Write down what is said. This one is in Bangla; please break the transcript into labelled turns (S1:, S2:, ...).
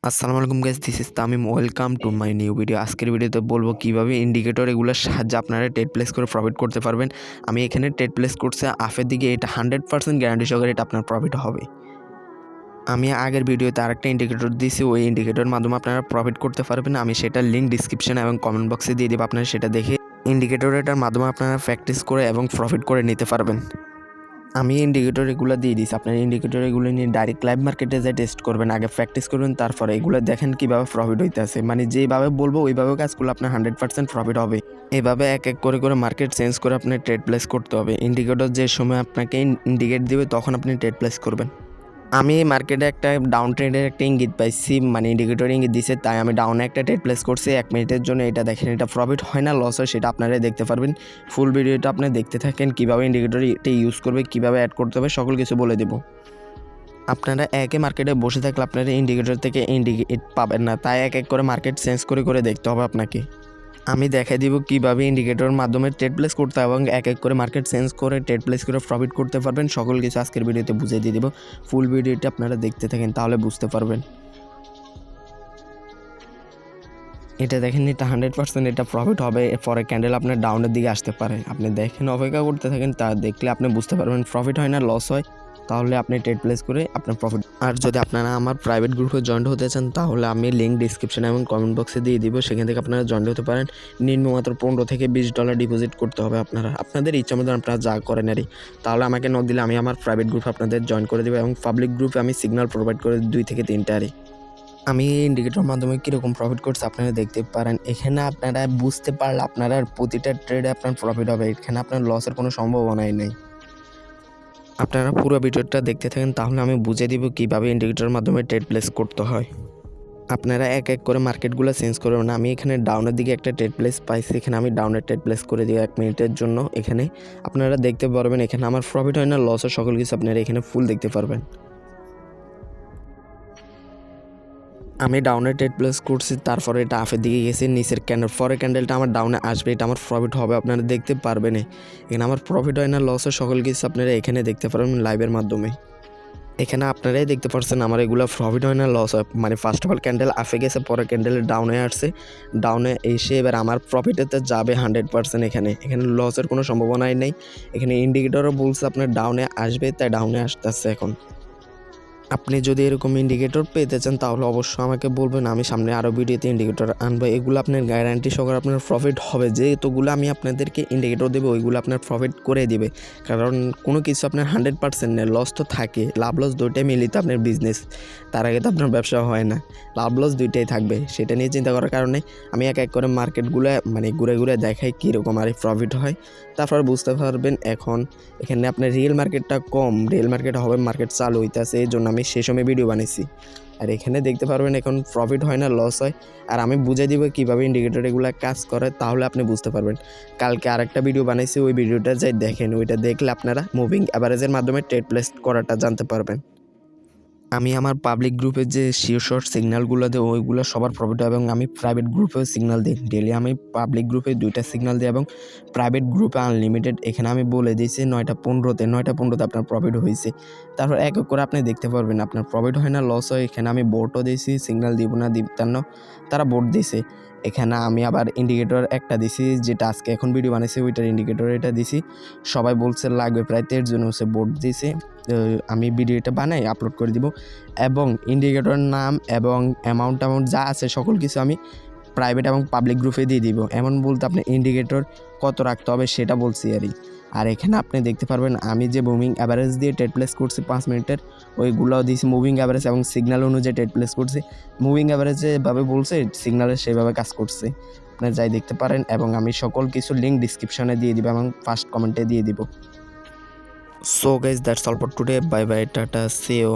S1: আসসালামু আলাইকুম guys, this is Tamim. Welcome to my new video. আজকের ভিডিওতে বলবো কীভাবে ইন্ডিকেটর এগুলোর সাহায্যে আপনারা ট্রেড প্লেস করে প্রফিট করতে পারবেন। আমি এখানে ট্রেড প্লেস করছি আফের দিকে, এটা 100% গ্যারান্টি সহকারে এটা আপনার প্রফিট হবে। আমি আগের ভিডিওতে আরেকটা ইন্ডিকেটর দিয়েছি, ওই ইন্ডিকেটরের মাধ্যমে আপনারা প্রফিট করতে পারবেন। আমি সেটার লিঙ্ক ডিসক্রিপশন এবং কমেন্ট বক্সে দিয়ে দেবো, আপনারা সেটা দেখে ইন্ডিকেটরটার মাধ্যমে আপনারা প্র্যাকটিস করে এবং প্রফিট করে নিতে পারবেন। আমি ইন্ডিকেটর এগুলো দিয়ে দিচ্ছি, আপনার ইন্ডিকেটর এগুলো নিয়ে ডাইরেক্ট লাইভ মার্কেটে যা টেস্ট করবেন, আগে প্র্যাকটিস করবেন, তারপরে এগুলো দেখেন কীভাবে প্রফিট হইতেছে। মানে যেভাবে বলবো ওইভাবে কাজ করলে আপনার 100% প্রফিট হবে। এভাবে এক এক করে মার্কেট চেঞ্জ করে আপনি ট্রেড প্লেস করতে হবে। ইন্ডিকেটর যে সময় আপনাকে ইন্ডিকেট দেবে তখন আপনি ট্রেড প্লেস করবেন। আমি মার্কেটে একটা ডাউন ট্রেডের একটা ইঙ্গিত পাইছি, মানে ইন্ডিকেটর ইঙ্গিত দিছে, তাই আমি ডাউনে একটা ট্রেড প্লেস করছি 1 মিনিটের জন্য। এটা দেখেন, এটা প্রফিট হয় না লস হয় সেটা আপনারাই দেখতে পারবেন। ফুল ভিডিওটা আপনি দেখতে থাকেন, কীভাবে ইন্ডিকেটর এটা ইউজ করবে, কীভাবে অ্যাড করতে হবে, সকল কিছু বলে দেবো। আপনারা একে মার্কেটে বসে থাকলে আপনারা ইন্ডিকেটর থেকে ইন্ডিকেট পাবেন না, তাই এক এক করে মার্কেট চেঞ্জ করে দেখতে হবে আপনাকে। আমি দেখাই দিব কীভাবে ইন্ডিকেটরের মাধ্যমে ট্রেড প্লেস করতে হবে এবং এক এক করে মার্কেট চেঞ্জ করে ট্রেড প্লেস করে প্রফিট করতে পারবেন। সকল কিছু আজকের ভিডিওতে বুঝিয়ে দিয়ে দেবো। ফুল ভিডিওটি আপনারা দেখতে থাকেন, তাহলে বুঝতে পারবেন। এটা দেখেন, এটা 100% এটা প্রফিট হবে। পরে ক্যান্ডেল আপনার ডাউনের দিকে আসতে পারে, আপনি দেখেন, অপেক্ষা করতে থাকেন, তা দেখলে আপনি বুঝতে পারবেন প্রফিট হয় না লস হয়, তাহলে আপনি ট্রেড প্লেস করে আপনার প্রফিট। আর যদি আপনারা আমার প্রাইভেট গ্রুপে জয়েন হতে চান, তাহলে আমি লিঙ্ক ডিসক্রিপশনে এবং কমেন্ট বক্সে দিয়ে দিব, সেখান থেকে আপনারা জয়েন হতে পারেন। নিম্নমাত্র $15 থেকে $20 ডিপোজিট করতে হবে আপনাদের ইচ্ছা মতো আপনারা যা করেন আরই। তাহলে আমাকে নক দিলে আমি আমার প্রাইভেট গ্রুপে আপনাদের জয়েন করে দেবো এবং পাবলিক গ্রুপে আমি সিগন্যাল প্রোভাইড করে 2 থেকে 3টা আরই। আমি এই ইন্ডিকেটর মাধ্যমে কীরকম প্রফিট করছি আপনারা দেখতে পারেন। এখানে আপনারা বুঝতে পারলে আপনারা প্রতিটা ট্রেডে আপনার প্রফিট হবে, এখানে আপনার লসের কোনো সম্ভাবনাই নেই। আপনারা পুরো ভিডিওটা দেখতে থাকেন, তাহলে আমি বুঝিয়ে দিব কীভাবে ইন্ডিকেটরের মাধ্যমে ট্রেড প্লেস করতে হয়। আপনারা এক এক করে মার্কেটগুলো চেঞ্জ করবেন। আমি এখানে ডাউনের দিকে একটা ট্রেড প্লেস পাইছি, এখানে আমি ডাউনের ট্রেড প্লেস করে দিই 1 মিনিটের জন্য। এখানে আপনারা দেখতে পারবেন, এখানে আমার প্রফিট হয় না লস হয়, সকল কিছু আপনারা এখানে ফুল দেখতে পারবেন। আমি ডাউনে ট্রেড প্লেস করছি, তারপরে এটা আপের দিকে গেছে, নিচের পরের ক্যান্ডেলটা আমার ডাউনে আসবে, এটা আমার প্রফিট হবে, আপনারা দেখতে পারবেন। এখানে আমার প্রফিট হয় না লস হয়, সকল কিছু আপনারা এখানে দেখতে পারবেন লাইভের মাধ্যমে। এখানে আপনারাই দেখতে পাচ্ছেন আমার এগুলো প্রফিট হয় না লস হয়। মানে ফার্স্ট অফ অল ক্যান্ডেল আপে গেছে, পরে ক্যান্ডেল ডাউনে আসছে, ডাউনে এসে এবার আমার প্রফিটেতে যাবে 100%। এখানে লসের কোনো সম্ভাবনাই নেই। এখানে ইন্ডিকেটরও বলছে আপনার ডাউনে আসবে, তাই ডাউনে আসতেছে। এখন আপনি যদি এরকম ইন্ডিকেটর পেতে চান, তাহলে অবশ্যই আমাকে বলবেন, আমি সামনে আরও ভিডিওতে ইন্ডিকেটর আনবো। এগুলো আপনার গ্যারান্টি সহকারে আপনার প্রফিট হবে। যেহেতুগুলো আমি আপনাদেরকে ইন্ডিকেটর দেবো, ওইগুলো আপনার প্রফিট করে দিবে, কারণ কোনো কিছু আপনার 100% নেই, লস তো থাকে, লাভ লস দুইটাই মিলিত আপনার বিজনেস। তার আগে তো আপনার ব্যবসা হয় না, লাভ লস দুইটাই থাকবে। সেটা নিয়ে চিন্তা করার কারণে আমি এক এক করে মার্কেটগুলো মানে ঘুরে দেখাই কীরকম আর প্রফিট হয়, তারপর বুঝতে পারবেন। এখানে আপনার রিয়েল মার্কেটটা কম, রিয়েল মার্কেট হবে, মার্কেট চালু হইতেছে, এই জন্য আমি সেই সময় ভিডিও বানিয়েছি। আর এখানে দেখতে পারবেন এখন প্রফিট হয় না লস হয়। আর আমি বুঝে দিব কীভাবে ইন্ডিকেটর এগুলো কাজ করে, তাহলে আপনি বুঝতে পারবেন। কালকে আরেকটা ভিডিও বানাইছি, ওই ভিডিওটা যাই দেখেন, ওইটা দেখলে আপনারা মুভিং অ্যাভারেজের মাধ্যমে ট্রেড প্লেস করাটা জানতে পারবেন। আমি আমার পাবলিক গ্রুপে যে শর্ট সিগন্যালগুলো দিই, ওইগুলো সবার প্রফিট হয়, এবং আমি প্রাইভেট গ্রুপেও সিগন্যাল দিই ডেলি। আমি পাবলিক গ্রুপে 2টা সিগন্যাল দিই এবং প্রাইভেট গ্রুপে আনলিমিটেড। এখানে আমি বলে দিয়েছি 9টা 15তে আপনার প্রফিট হয়েছে। তারপর এক এক করে আপনি দেখতে পারবেন আপনার প্রফিট হয় না লস হয়। এখানে আমি বোর্ডও দিয়েছি, সিগন্যাল দিব না তারা বোর্ড দিয়েছে। এখানে আমি আবার ইন্ডিকেটর একটা দিছি, যেটা আজকে এখন ভিডিও বানিয়েছি ওইটার ইন্ডিকেটর এটা দিছি। সবাই বলছে লাগবে, প্রায় 13 জন হচ্ছে বোর্ড দিয়েছে। আমি ভিডিওটা বানাই আপলোড করে দিব, এবং ইন্ডিকেটরের নাম এবং অ্যামাউন্ট যা আছে সকল কিছু আমি প্রাইভেট এবং পাবলিক গ্রুপে দিয়ে দিব। এমন বলতে আপনি ইন্ডিকেটর কত রাখতে হবে সেটা বলছি আর এখানে আপনি দেখতে পারবেন আমি যে মুভিং অ্যাভারেজ দিয়ে ট্রেড প্লেস করছি 5 মিনিটের, ওইগুলোও দিয়েছি মুভিং অ্যাভারেজ এবং সিগন্যাল অনুযায়ী ট্রেড প্লেস করছি। মুভিং অ্যাভারেজ যেভাবে বলছে সিগন্যালে সেভাবে কাজ করছে, আপনি যাই দেখতে পারেন। এবং আমি সকল কিছু লিঙ্ক ডিসক্রিপশনে দিয়ে দিব এবং ফার্স্ট কমেন্টে দিয়ে দিব। So guys, that's all for today. Bye bye, টাটা, সি ইউ।